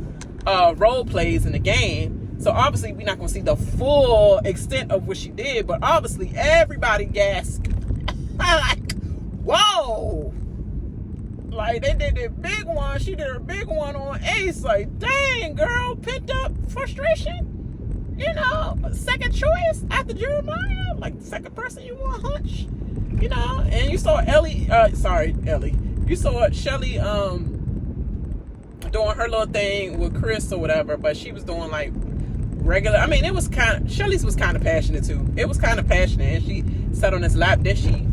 role plays in the game. So obviously we're not going to see the full extent of what she did, but obviously everybody gasped. Like, whoa. Like, they did their big one. She did her big one on Ace. Like, dang, girl, pent up frustration. you know, second choice after Jeremiah, like second person you want, hunch, you know. And you saw Ellie. You saw Chelley doing her little thing with Chris or whatever, but she was doing like regular. I mean, it was kind of, Shelley's was kind of passionate too. It was kind of passionate, and she sat on his lap. Then she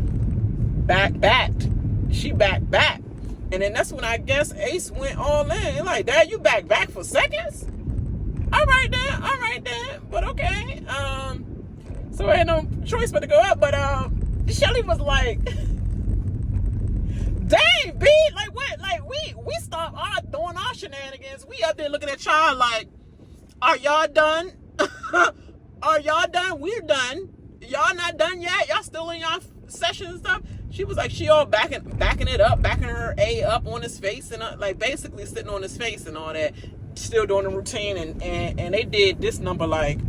backed. She backed. And then that's when I guess Ace went all in. Like, Dad, you back for seconds? All right then. But okay. So I had no choice but to go up. But Chelley was like, dang, B, like what? Like we stopped doing our shenanigans. We up there looking at y'all like, are y'all done? Are y'all done? We're done. Y'all not done yet? Y'all still in y'all session and stuff? She was like, she all backing it up, backing her A up on his face, and like basically sitting on his face and all that, still doing the routine, and they did this number like,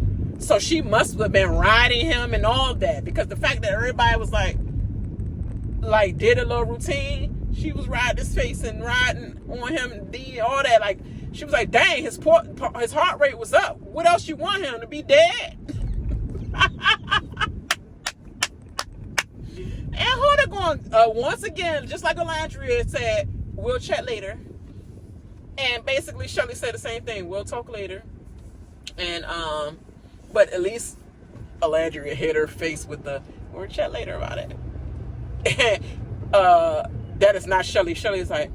so she must have been riding him and all that, because the fact that everybody was like did a little routine, she was riding his face and riding on him and did all that. Like, she was like, dang, his heart rate was up. What else you want him to be dead? And Huda going, once again, just like Olandria said, we'll chat later. And basically, Chelley said the same thing. We'll talk later. And, but at least Olandria hit her face with the, we'll chat later about it. And, that is not Chelley. Chelley is like,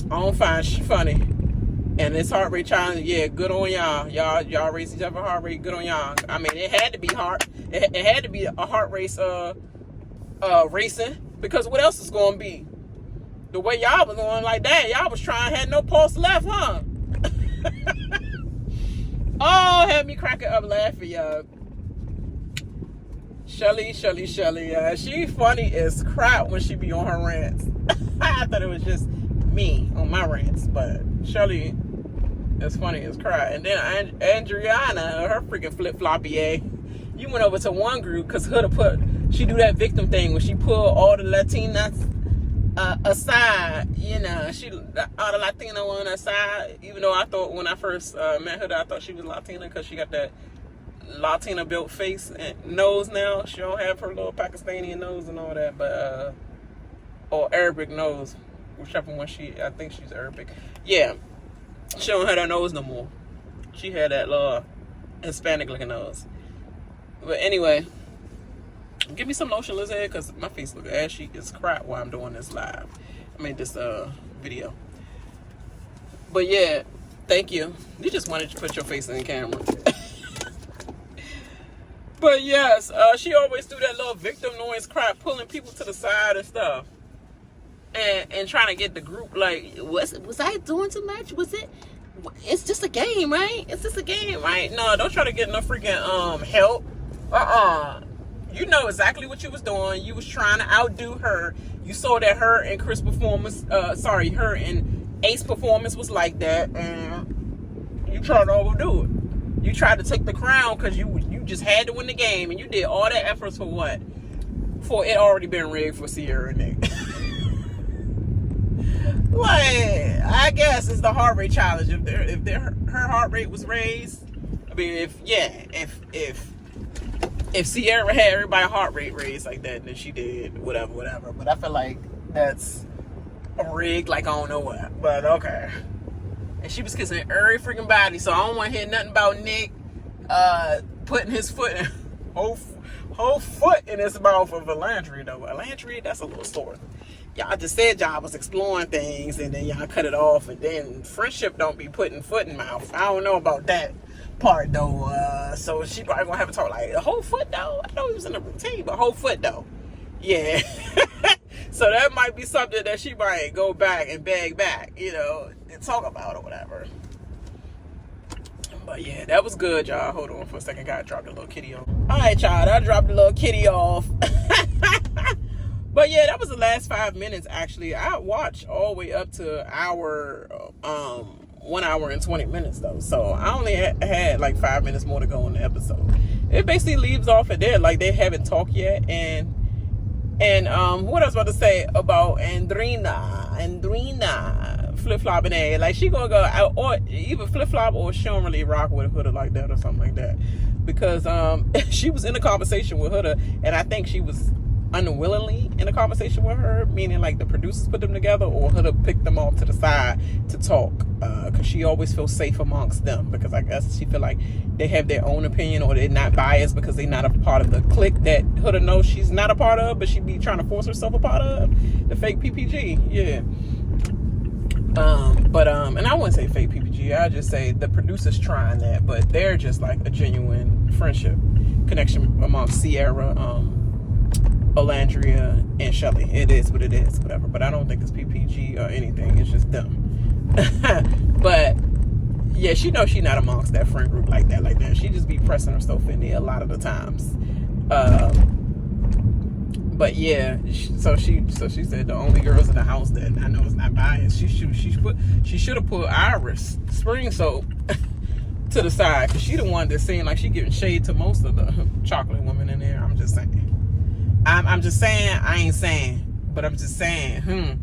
I don't find she funny. And this heart rate challenge, yeah, good on y'all. Y'all raise each other heart rate, good on y'all. I mean, it had to be it had to be a heart race racing, because what else is going to be? The way y'all was going like that, y'all was trying, had no pulse left, huh? Oh, had me cracking up laughing, y'all. Chelley, she funny as crap when she be on her rants. I thought it was just me on my rants, but Chelley is funny as crap. And then Andreina, her freaking flip-floppy A. You went over to one group because Huda she do that victim thing when she pull all the Latinas aside, you know, all the Latino on her side, even though I thought when I first met Huda, I thought she was Latina because she got that Latina built face and nose now. She don't have her little Pakistani nose and all that, but or Arabic nose, whichever one I think she's Arabic. Yeah, she don't have that nose no more. She had that little Hispanic looking nose. But anyway, give me some lotion, Lizzie, because my face look ashy as crap while I'm doing this live. I mean this video. But yeah, thank you. You just wanted to put your face in the camera. But yes, she always do that little victim noise crap, pulling people to the side and stuff. And trying to get the group like, was I doing too much? It's just a game, right? It's just a game, right? No, don't try to get no freaking help. You know exactly what you was doing. You was trying to outdo her. You saw that her and Chris performance, her and Ace performance was like that, and you tried to overdo it. You tried to take the crown because you just had to win the game, and you did all that efforts for what? For it already been rigged for Cierra and Nick. Like, I guess it's the heart rate challenge. If her heart rate was raised, I mean, if Cierra had everybody's heart rate raised like that, then she did whatever. But I feel like that's rigged like I don't know what. But okay. And she was kissing every freaking body, so I don't want to hear nothing about Nick putting his whole foot in his mouth of Olandria though. Olandria, that's a little story. Y'all just said y'all was exploring things and then y'all cut it off, and then friendship don't be putting foot in mouth. I don't know about that part though. So she probably gonna have to talk like a whole foot though. I know he was in a routine, but whole foot though. Yeah. So that might be something that she might go back and beg back, you know, and talk about or whatever. But yeah, that was good, y'all. Hold on for a second. Gotta drop the little kitty off. Alright, y'all. I dropped the little kitty off. But yeah, that was the last 5 minutes actually. I watched all the way up to 1 hour and 20 minutes though. So I only had like 5 minutes more to go in the episode. It basically leaves off at there. Like they haven't talked yet. And what I was about to say about Andreina flip-flopping ass. Like, she gonna go out, or either flip-flop, or she don't really rock with Huda like that or something like that. Because she was in a conversation with Huda, and I think she was unwillingly in a conversation with her, meaning like the producers put them together, or Huda picked them off to the side to talk, because she always feels safe amongst them, because I guess she feel like they have their own opinion, or they're not biased because they're not a part of the clique that Huda knows she's not a part of, but she be trying to force herself a part of, the fake PPG. Yeah. And I wouldn't say fake PPG, I just say the producers trying that, but they're just like a genuine friendship connection amongst Cierra, Olandria, and Chelley. It is what it is, whatever. But I don't think it's PPG or anything. It's just them. But yeah, she knows she's not amongst that friend group like that. She just be pressing herself in there a lot of the times. But yeah, so she said the only girls in the house that I know is not biased. She should have put Iris spring soap to the side, because she the one that seemed like she giving shade to most of the chocolate women in there. I'm just saying. I'm just saying, I ain't saying, but I'm just saying,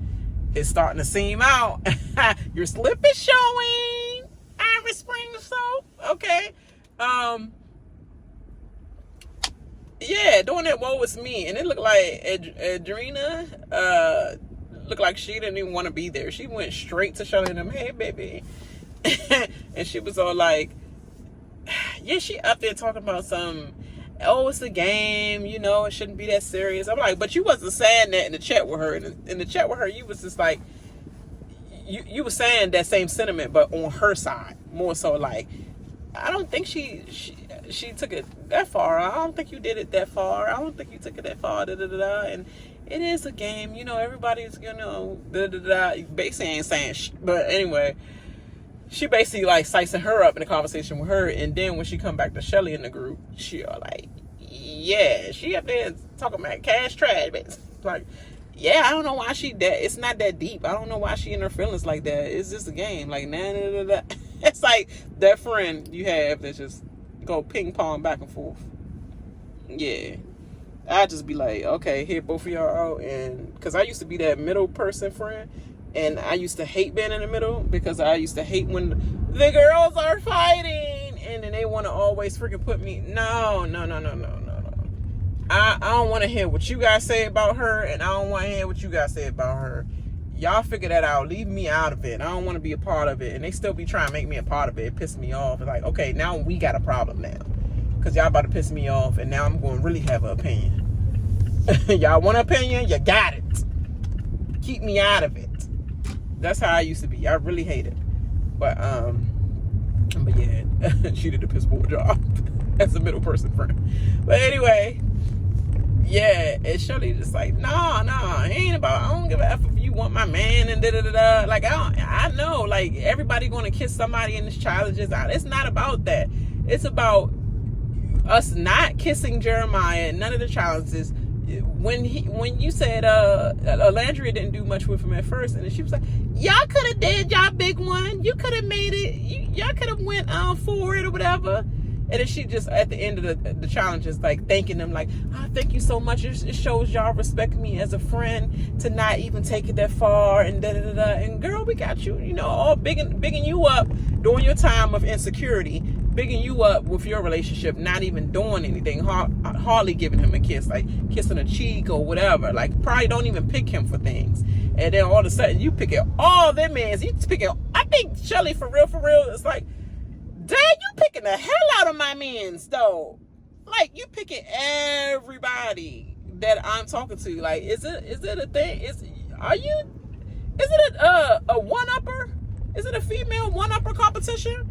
it's starting to seem out. Your slip is showing, Iris spring soap. Okay. Yeah, doing that woe was me. And it looked like Andreina looked like she didn't even want to be there. She went straight to Chelley and them, hey, baby. And she was all like, yeah, she up there talking about oh, it's a game, you know, it shouldn't be that serious. I'm like, but you wasn't saying that in the chat with her. In the chat with her, you was just like, you were saying that same sentiment, but on her side. More so like, I don't think she took it that far. I don't think you did it that far. I don't think you took it that far. And it is a game, you know, everybody's, you know, basically ain't saying but anyway, she basically like sizing her up in a conversation with her, and then when she come back to Chelley in the group, she all like, yeah, she up there talking about cash trash, like, yeah, I don't know why it's not that deep. I don't know why she in her feelings like that. It's just a game, like, nah. It's like that friend you have that just go ping pong back and forth. Yeah, I just be like, okay, here both of y'all out, and because I used to be that middle person friend. And I used to hate being in the middle, because I used to hate when the girls are fighting and then they want to always freaking put me. No. I don't want to hear what you guys say about her, and I don't want to hear what you guys say about her. Y'all figure that out. Leave me out of it. I don't want to be a part of it. And they still be trying to make me a part of it. It pissed me off. It's like, okay, now we got a problem now, because y'all about to piss me off, and now I'm going to really have an opinion. Y'all want an opinion? You got it. Keep me out of it. That's how I used to be. I really hate it. But yeah, she did a piss poor job as a middle person friend. But anyway, yeah, and Chelley just like, nah, it ain't about, I don't give a F if you want my man and da-da-da-da. Like, I know, like, everybody gonna kiss somebody in this challenges. It's not about that. It's about us not kissing Jeremiah in none of the challenges. When you said Olandria didn't do much with him at first, and then she was like, y'all could have did y'all big one, you could have made it, y'all could have went for it or whatever. And then she just at the end of the challenges, like, thanking them, like, oh, thank you so much, it shows y'all respect me as a friend to not even take it that far, and da-da-da-da. And girl, we got you, you know, all bigging you up during your time of insecurity, bigging you up with your relationship, not even doing anything, hardly giving him a kiss, like kissing a cheek or whatever, like probably don't even pick him for things. And then all of a sudden you pick it all them mans, you pick it. I think Chelley for real, it's like, dang, you picking the hell out of my mans though. Like, you picking everybody that I'm talking to. Like, is it a thing? Is it a one-upper? Is it a female one-upper competition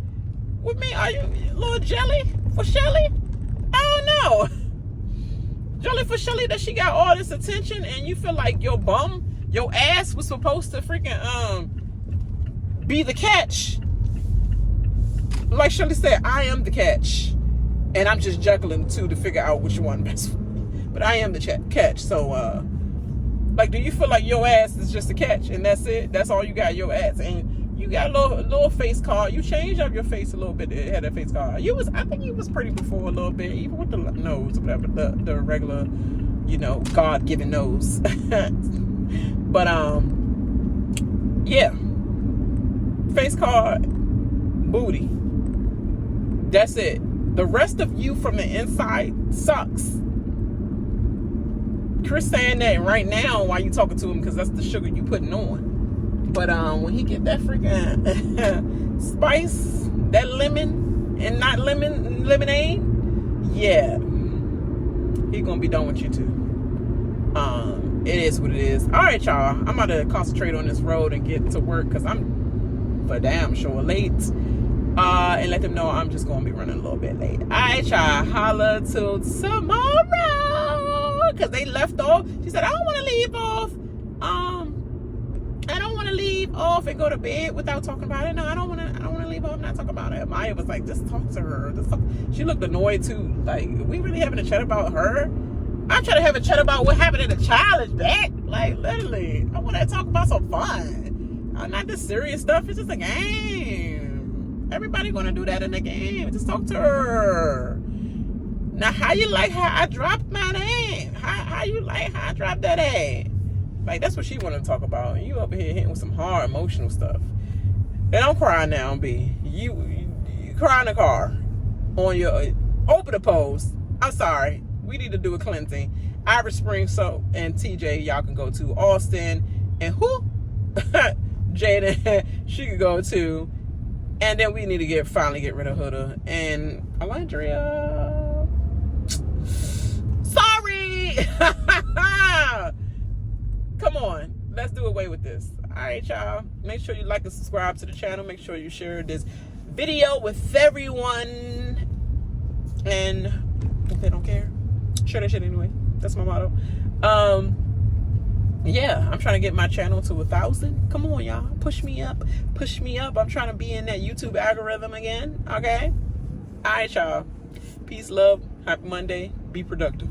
with me? Are you a little jelly for Chelley? I don't know. Jelly for Chelley that she got all this attention, and you feel like your ass was supposed to freaking be the catch. Like Chelley said, I am the catch, and I'm just juggling the two to figure out which one best. But I am the catch. So like, do you feel like your ass is just a catch and that's it? That's all you got, your ass, and you got a little face card. You changed up your face a little bit. It had that face card. I think you was pretty before a little bit, even with the nose or whatever, the regular, you know, God-given nose. But yeah, face card, booty. That's it. The rest of you from the inside sucks. Chris saying that right now while you talking to him because that's the sugar you putting on. But when he get that freaking spice, that lemon and not lemonade, yeah, he gonna be done with you too. It is what it is. All right, y'all. I'm about to concentrate on this road and get to work because I'm for damn sure late. And let them know I'm just gonna be running a little bit late. All right, y'all. Holla till tomorrow because they left off. She said I don't want to leave off. I don't want to leave off and go to bed without talking about it. No, I don't want to leave off and not talk about it. Amaya was like, just talk to her. She looked annoyed too. Like, we really having a chat about her? I'm trying to have a chat about what happened in the challenge back. Like, literally, I want to talk about some fun. Not this serious stuff. It's just a game. Everybody gonna do that in the game. Just talk to her. Now, how you like how I dropped my name? How you like how I dropped that A? Like, that's what she want to talk about. You over here hitting with some hard emotional stuff. And don't cry now, B. You cry in the car on your open the post. I'm sorry. We need to do a cleansing. Irish Spring Soap and TJ, y'all can go to. Austin and who? Jada, she could go to. And then we need to finally get rid of Huda and Olandria. Sorry. Come on, let's do away with this. All right, y'all. Make sure you like and subscribe to the channel. Make sure you share this video with everyone. And if they don't care, share that shit anyway. That's my motto. Yeah, I'm trying to get my channel to 1,000. Come on, y'all. Push me up. Push me up. I'm trying to be in that YouTube algorithm again. Okay? All right, y'all. Peace, love. Happy Monday. Be productive.